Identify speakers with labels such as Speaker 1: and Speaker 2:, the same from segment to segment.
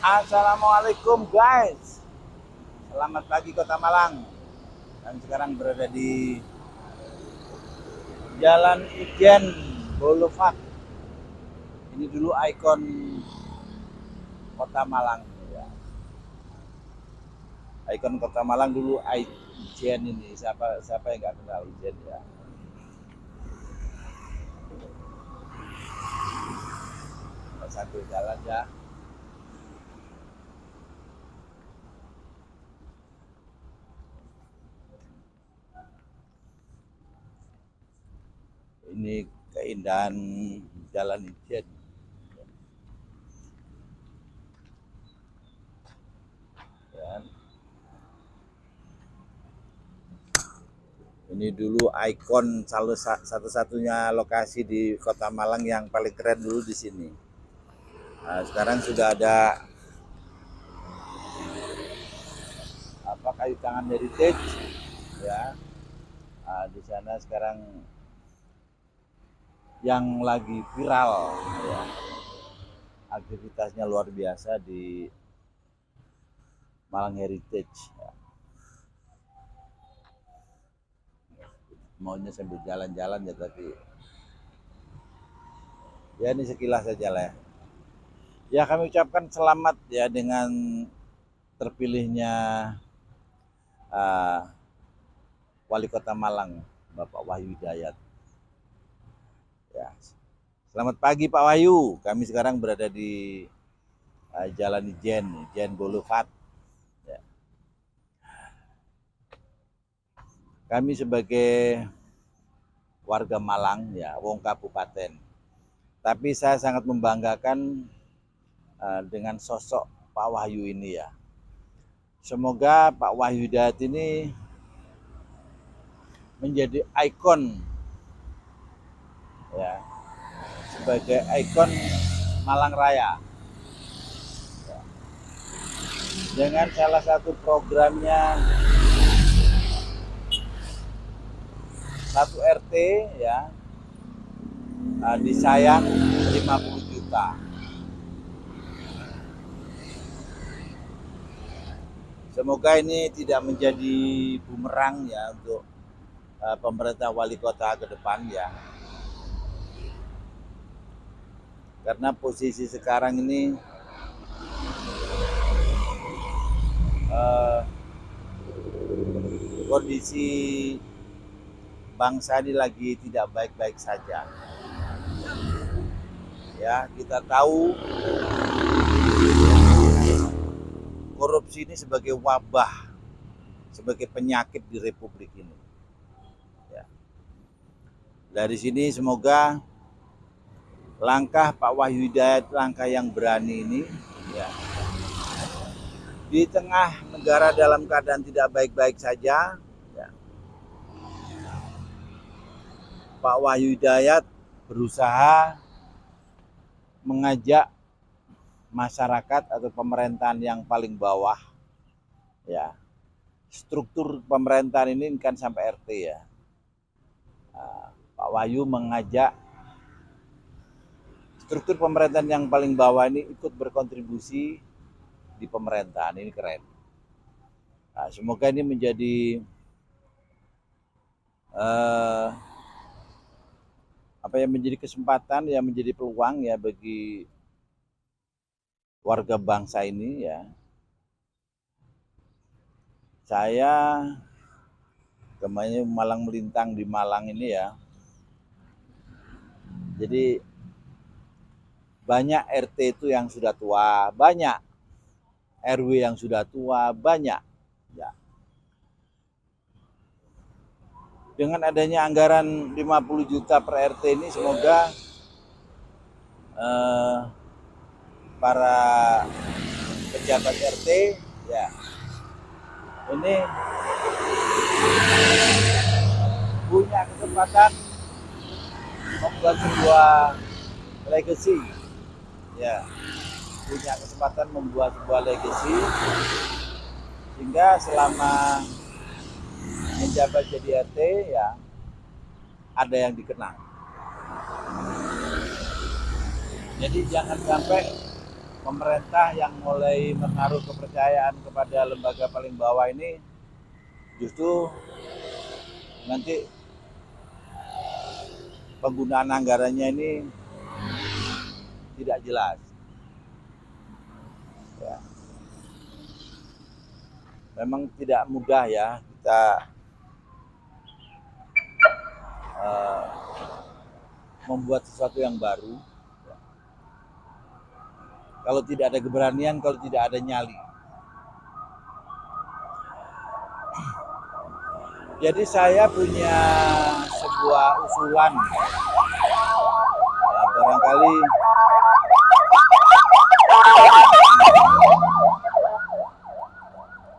Speaker 1: Assalamualaikum guys. Selamat pagi Kota Malang. Kami sekarang berada di Jalan Ijen Boulevard. Ini dulu ikon Kota Malang ya. Ikon Kota Malang dulu Ijen ini. Siapa yang nggak kenal Ijen ya. Sambil jalan ya. Ini keindahan Jalan Ijen. Ya. Ini dulu ikon satu-satunya lokasi di Kota Malang yang paling keren dulu di sini. Nah, sekarang sudah ada kayu tangan heritage ya. Nah, di sana sekarang yang lagi viral ya, aktivitasnya luar biasa di Malang Heritage ya. Maunya sambil jalan-jalan ya, tapi ya ini sekilas saja lah ya. Ya, kami ucapkan selamat ya dengan terpilihnya Wali Kota Malang, Bapak Wahyu Hidayat. Ya. Selamat pagi Pak Wahyu. Kami sekarang berada di Jalan Ijen Boulevard. Ya. Kami sebagai warga Malang ya, wong kabupaten. Tapi saya sangat membanggakan dengan sosok Pak Wahyu ini ya. Semoga Pak Wahyu Hidayat ini menjadi ikon ya, sebagai ikon Malang Raya ya. Dengan salah satu programnya satu RT ya, disayang 50 juta. Semoga ini tidak menjadi bumerang ya untuk pemerintah wali kota ke depan ya. Karena posisi sekarang ini kondisi bangsa ini lagi tidak baik-baik saja. Ya, kita tahu korupsi ini sebagai wabah, sebagai penyakit di Republik ini. Ya. Dari sini semoga langkah Pak Wahyu Hidayat, langkah yang berani ini, ya, di tengah negara dalam keadaan tidak baik-baik saja, ya, Pak Wahyu Hidayat berusaha mengajak masyarakat atau pemerintahan yang paling bawah ya, struktur pemerintahan ini kan sampai RT ya. Pak Wahyu mengajak struktur pemerintahan yang paling bawah ini ikut berkontribusi di pemerintahan. Ini keren. Nah, semoga ini menjadi menjadi kesempatan ya, menjadi peluang ya bagi warga bangsa ini ya. Saya kemarin Malang melintang di Malang ini ya. Jadi banyak RT itu yang sudah tua, banyak RW yang sudah tua, banyak ya. Dengan adanya anggaran 50 juta per RT ini, semoga para pejabat RT ya ini punya kesempatan membuat sebuah legacy ya, punya kesempatan membuat sebuah legacy sehingga selama menjabat jadi RT ya ada yang dikenang. Jadi jangan sampai pemerintah yang mulai menaruh kepercayaan kepada lembaga paling bawah ini justru nanti penggunaan anggarannya ini tidak jelas. Ya. Memang tidak mudah ya kita membuat sesuatu yang baru. Kalau tidak ada keberanian, kalau tidak ada nyali. Jadi saya punya sebuah usulan. Ya, barangkali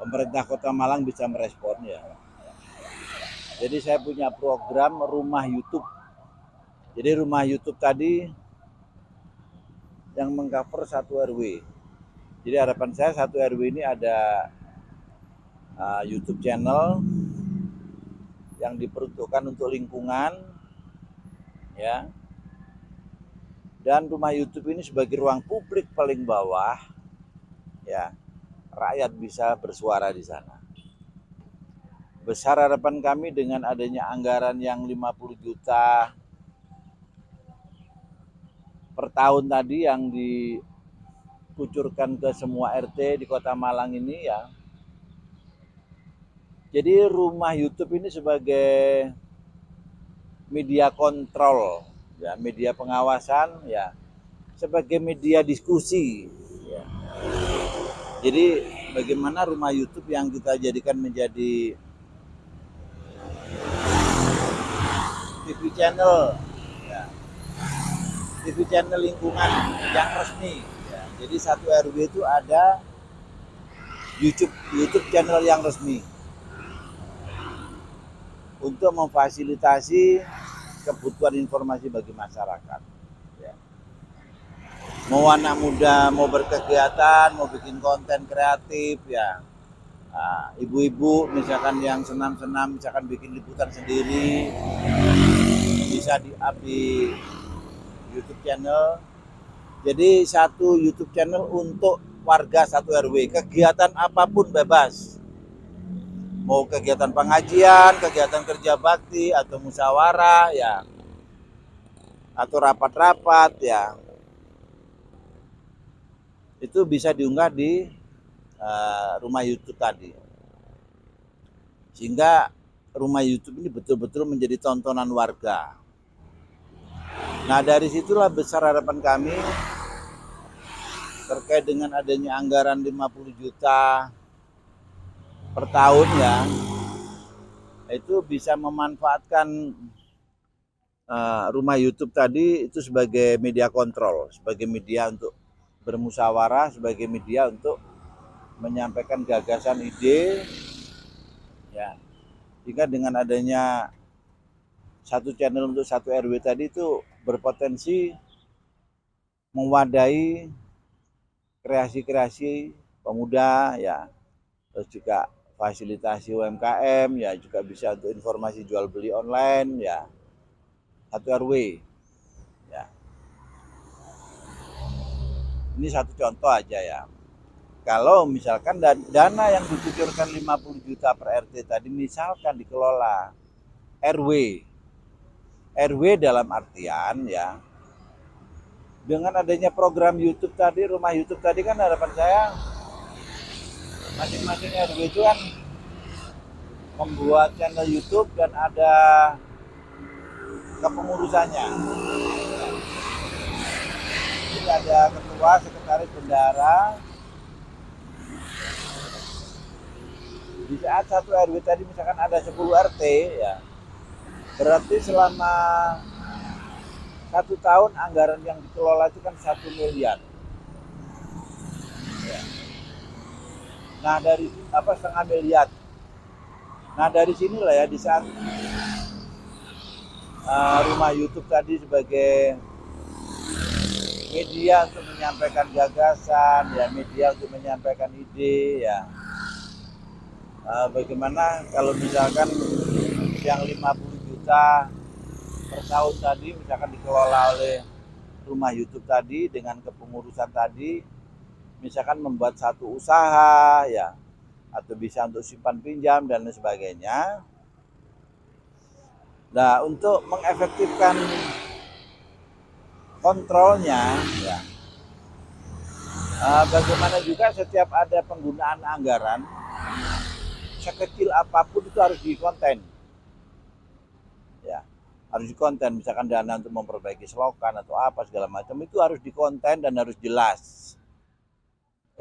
Speaker 1: pemerintah Kota Malang bisa meresponnya. Jadi saya punya program rumah YouTube. Jadi rumah YouTube tadi yang mengcover 1 RW. Jadi harapan saya 1 RW ini ada YouTube channel yang diperuntukkan untuk lingkungan, ya. Dan rumah YouTube ini sebagai ruang publik paling bawah, ya, rakyat bisa bersuara di sana. Besar harapan kami dengan adanya anggaran yang 50 juta per tahun tadi yang dikucurkan ke semua RT di Kota Malang ini, ya. Jadi rumah YouTube ini sebagai media kontrol, ya, media pengawasan, ya, sebagai media diskusi. Ya. Jadi bagaimana rumah YouTube yang kita jadikan menjadi TV channel, ya, TV channel lingkungan yang resmi. Ya. Jadi 1 RW itu ada YouTube channel yang resmi untuk memfasilitasi kebutuhan informasi bagi masyarakat. Ya. Mau anak muda mau berkegiatan, mau bikin konten kreatif, ya, ibu-ibu misalkan yang senam-senam, misalkan bikin liputan sendiri, bisa di-up di YouTube channel. Jadi 1 YouTube channel untuk warga 1 RW, kegiatan apapun bebas. Mau kegiatan pengajian, kegiatan kerja bakti, atau musyawarah, ya, atau rapat-rapat, ya, itu bisa diunggah di rumah YouTube tadi. Sehingga rumah YouTube ini betul-betul menjadi tontonan warga. Nah, dari situlah besar harapan kami terkait dengan adanya anggaran 50 juta per tahun, ya, itu bisa memanfaatkan rumah YouTube tadi itu sebagai media kontrol, sebagai media untuk bermusyawarah, sebagai media untuk menyampaikan gagasan, ide, ya. Sehingga dengan adanya 1 channel untuk 1 RW tadi itu berpotensi mewadahi kreasi-kreasi pemuda, ya, terus juga fasilitasi UMKM, ya, juga bisa untuk informasi jual beli online, ya, 1 RW, ya. Ini 1 contoh aja, ya. Kalau misalkan dana yang dikucurkan 50 juta per RT tadi misalkan dikelola RW dalam artian, ya, dengan adanya program YouTube tadi, rumah YouTube tadi, kan harapan saya masing-masing RW itu kan membuat channel YouTube dan ada kepengurusannya. Jadi ada ketua, sekretaris, bendahara. Di saat 1 RW tadi misalkan ada 10 RT, ya, berarti selama 1 tahun anggaran yang dikelola itu kan 1 miliar. Ya. Nah, dari setengah miliar. Nah, dari sinilah, ya, di saat rumah YouTube tadi sebagai media untuk menyampaikan gagasan, ya, media untuk menyampaikan ide, ya. Bagaimana kalau misalkan yang 50 juta per tahun tadi misalkan dikelola oleh rumah YouTube tadi dengan kepengurusan tadi, misalkan membuat satu usaha ya, atau bisa untuk simpan pinjam dan lain sebagainya. Nah, untuk mengefektifkan kontrolnya ya, bagaimana juga setiap ada penggunaan anggaran sekecil apapun itu harus dikonten ya, harus dikonten. Misalkan dana untuk memperbaiki selokan atau apa segala macam itu harus dikonten dan harus jelas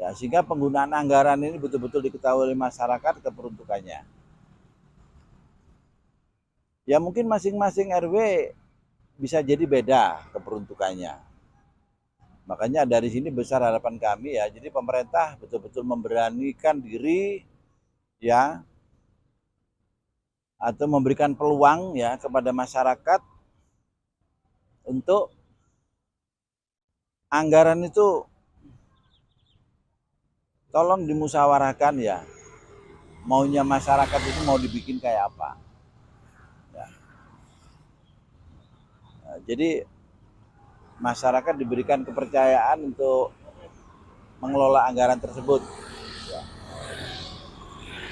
Speaker 1: ya, sehingga penggunaan anggaran ini betul-betul diketahui oleh masyarakat keperuntukannya ya. Mungkin masing-masing RW bisa jadi beda keperuntukannya, makanya dari sini besar harapan kami ya, jadi pemerintah betul-betul memberanikan diri ya, atau memberikan peluang ya kepada masyarakat untuk anggaran itu tolong dimusyawarahkan ya, maunya masyarakat itu mau dibikin kayak apa ya. Nah, jadi masyarakat diberikan kepercayaan untuk mengelola anggaran tersebut ya.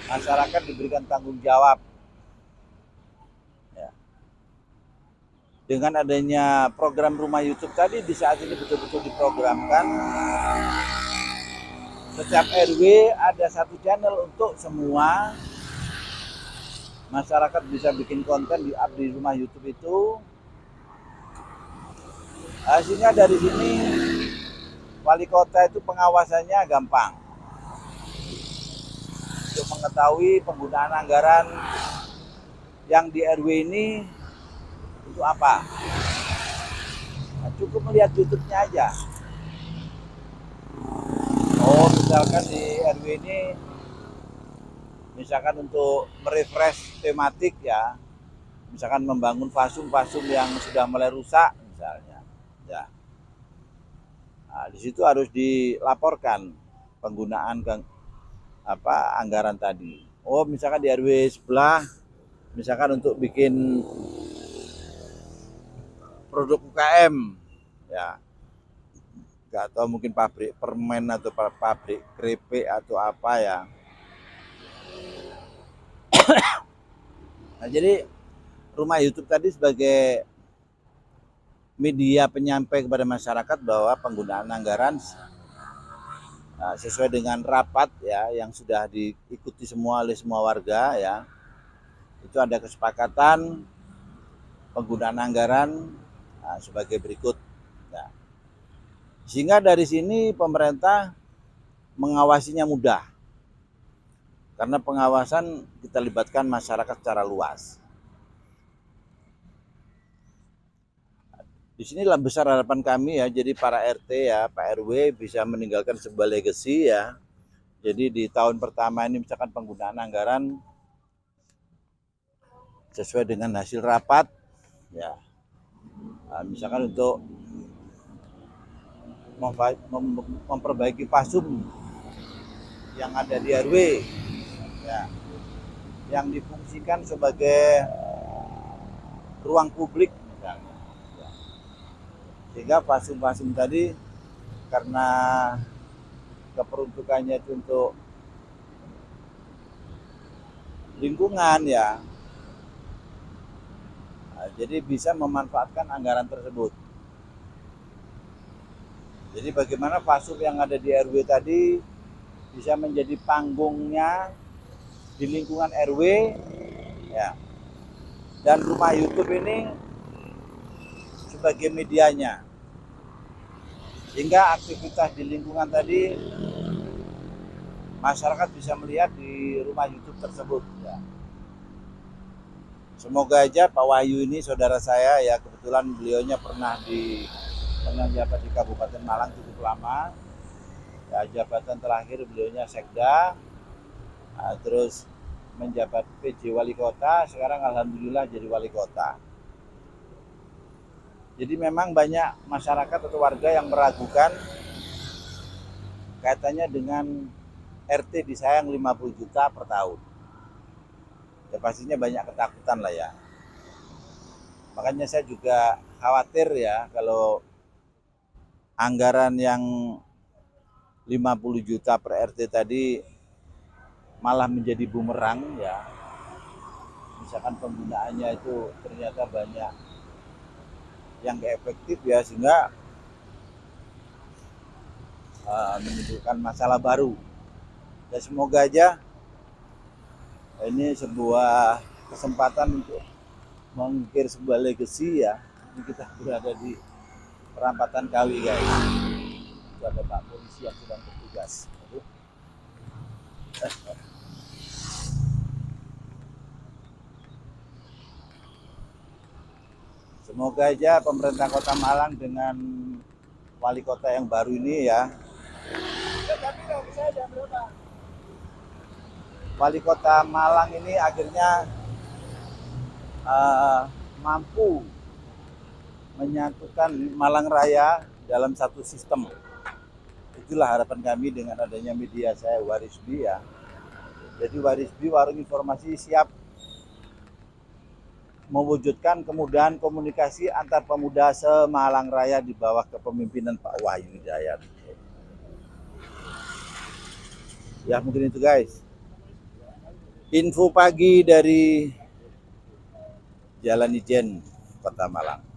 Speaker 1: Masyarakat diberikan tanggung jawab ya. Dengan adanya program Rumah YouTube tadi di saat ini betul-betul diprogramkan, setiap RW ada satu channel untuk semua masyarakat bisa bikin konten di Rumah YouTube itu. Hasilnya dari sini wali kota itu pengawasannya gampang untuk mengetahui penggunaan anggaran yang di RW ini untuk apa. Nah, cukup melihat YouTube-nya aja. Oh, misalkan di RW ini misalkan untuk merefresh tematik ya, misalkan membangun fasum-fasum yang sudah mulai rusak misalnya ya. Nah, di situ harus dilaporkan penggunaan anggaran tadi. Oh, misalkan di RW sebelah misalkan untuk bikin produk UKM ya, nggak tahu mungkin pabrik permen atau pabrik keripik atau apa ya. Nah, jadi Rumah YouTube tadi sebagai media penyampai kepada masyarakat bahwa penggunaan anggaran sesuai dengan rapat ya yang sudah diikuti semua oleh semua warga ya, itu ada kesepakatan penggunaan anggaran sebagai berikut ya. Sehingga dari sini pemerintah mengawasinya mudah, karena pengawasan kita libatkan masyarakat secara luas. Di sinilah besar harapan kami ya, jadi para RT ya, Pak RW bisa meninggalkan sebuah legacy ya. Jadi di tahun pertama ini misalkan penggunaan anggaran sesuai dengan hasil rapat ya. Nah, misalkan untuk memperbaiki fasum yang ada di RW ya, yang difungsikan sebagai ruang publik misalnya ya. Sehingga fasum-fasum tadi karena keperuntukannya itu untuk lingkungan ya, nah, jadi bisa memanfaatkan anggaran tersebut. Jadi bagaimana fasum yang ada di RW tadi bisa menjadi panggungnya di lingkungan RW ya, dan Rumah YouTube ini sebagai medianya, sehingga aktivitas di lingkungan tadi masyarakat bisa melihat di Rumah YouTube tersebut ya. Semoga aja Pak Wahyu ini saudara saya ya, kebetulan beliaunya pernah menjabat di Kabupaten Malang cukup lama ya, jabatan terakhir beliaunya Sekda, terus menjabat PJ Wali Kota, sekarang alhamdulillah jadi Wali Kota. Jadi memang banyak masyarakat atau warga yang meragukan kaitannya dengan RT disayang 50 juta per tahun. Ya pastinya banyak ketakutan lah ya. Makanya saya juga khawatir ya kalau anggaran yang 50 juta per RT tadi malah menjadi bumerang ya. Misalkan penggunaannya itu ternyata banyak yang gak efektif ya, sehingga menimbulkan masalah baru. Dan semoga aja ini sebuah kesempatan untuk mengukir sebuah legacy ya. Ini kita berada di perampatan Kawi guys. Itu ada Pak Polisi yang sedang bertugas. Semoga aja pemerintah Kota Malang dengan wali kota yang baru ini ya. Wali Kota Malang ini akhirnya mampu menyatukan Malang Raya dalam satu sistem. Itulah harapan kami dengan adanya media saya Warisbi ya. Jadi Warisbi Warung Informasi siap mewujudkan kemudahan komunikasi antar pemuda se-Malang Raya di bawah kepemimpinan Pak Wahyu Hidayat. Ya mungkin itu guys. Info pagi dari Jalan Ijen, Kota Malang.